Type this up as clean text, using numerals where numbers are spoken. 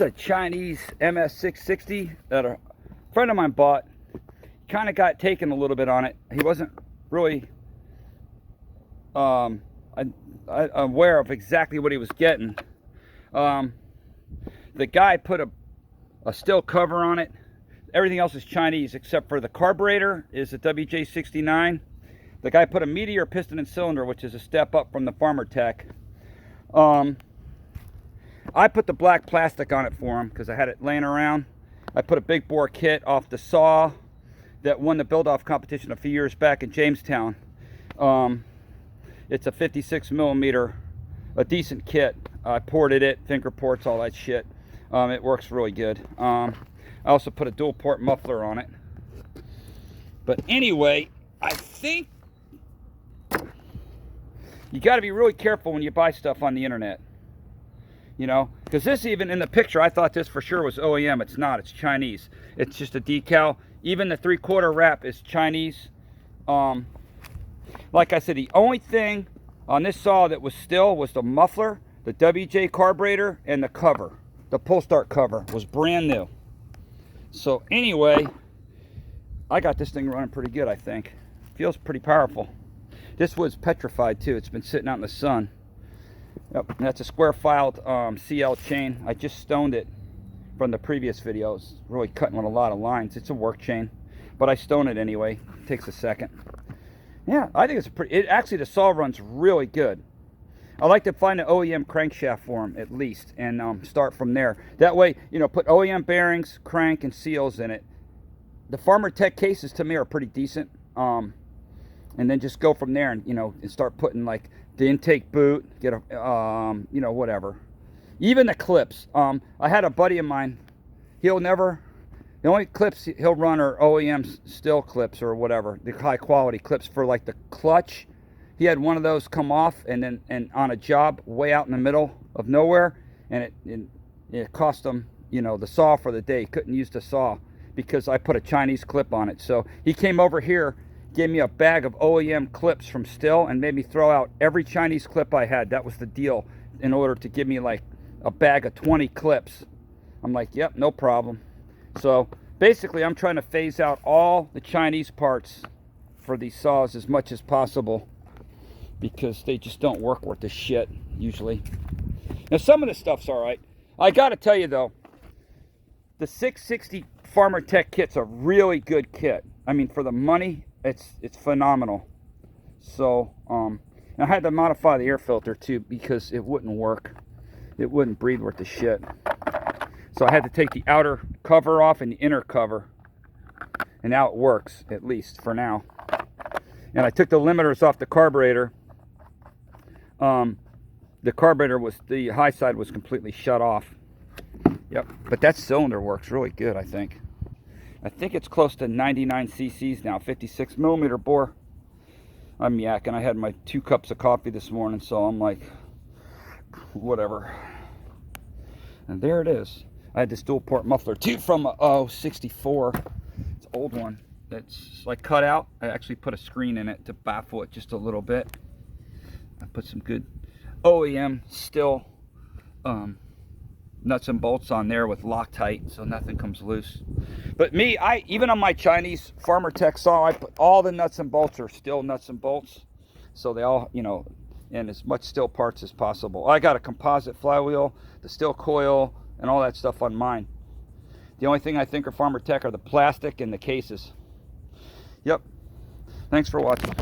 It's a Chinese MS660 that a friend of mine bought. Kind of got taken a little bit on it. He wasn't really aware of exactly what he was getting. The guy put a STIHL cover on it. Everything else is Chinese except for the carburetor is a WJ69. The guy put a Meteor piston and cylinder, which is a step up from the Farmer Tech. I put the black plastic on it for him because I had it laying around. I put a big bore kit off the saw that won the build-off competition a few years back in Jamestown. It's a 56 millimeter, a decent kit. I ported it, finger ports, all that shit. It works really good. I also put a dual port muffler on it. But anyway, I think you got to be really careful when you buy stuff on the internet. You know, because this, even in the picture, I thought this for sure was OEM. It's not. It's Chinese. It's just a decal. Even the 3/4 wrap is Chinese. Like I said, the only thing on this saw that was STIHL was the muffler, the WJ carburetor, and the cover. The pull start cover was brand new. So anyway, I got this thing running pretty good, I think. Feels pretty powerful. This was petrified too. It's been sitting out in the sun. Yep, that's a square filed CL chain. I just stoned it from the previous videos. Really cutting with a lot of lines. It's a work chain, but I stone it anyway. It takes a second. Yeah, I think it's a pretty. Actually, the saw runs really good. I like to find an OEM crankshaft for them at least, and start from there. That way, you know, put OEM bearings, crank, and seals in it. The Farmer Tech cases to me are pretty decent. And then just go from there, and you know, and start putting like the intake boot, get a you know, whatever. Even the clips. I had a buddy of mine. He'll never. The only clips he'll run are OEM STIHL clips or whatever, the high quality clips for like the clutch. He had one of those come off, and on a job way out in the middle of nowhere, and it cost him, you know, the saw for the day. He couldn't use the saw because I put a Chinese clip on it. So he came over here, gave me a bag of OEM clips from STIHL, and made me throw out every Chinese clip I had. That was the deal, in order to give me like a bag of 20 clips. I'm like, yep, no problem. So basically, I'm trying to phase out all the Chinese parts for these saws as much as possible, because they just don't work worth the shit usually. Now some of the stuff's all right. I gotta tell you though, the 660 Farmer Tech kit's a really good kit. I mean, for the money, it's phenomenal. So I had to modify the air filter too, because it wouldn't work. It wouldn't breathe worth the shit. So I had to take the outer cover off and the inner cover, and now it works, at least for now. And I took the limiters off the carburetor. The carburetor was, the high side was completely shut off. Yep, but that cylinder works really good, I think. I think it's close to 99 cc's now, 56 millimeter bore. I'm yakking. I had my 2 cups of coffee this morning, so I'm like, whatever. And there it is. I had this dual port muffler too from a 64. It's an old one that's like cut out. I actually put a screen in it to baffle it just a little bit. I put some good OEM STIHL nuts and bolts on there with Loctite, so nothing comes loose. But me, even on my Chinese Farmer Tech saw, I put all the nuts and bolts are STIHL nuts and bolts, so they all, you know, and as much STIHL parts as possible. I got a composite flywheel, the STIHL coil, and all that stuff on mine. The only thing I think are Farmer Tech are the plastic and the cases. Yep. Thanks for watching.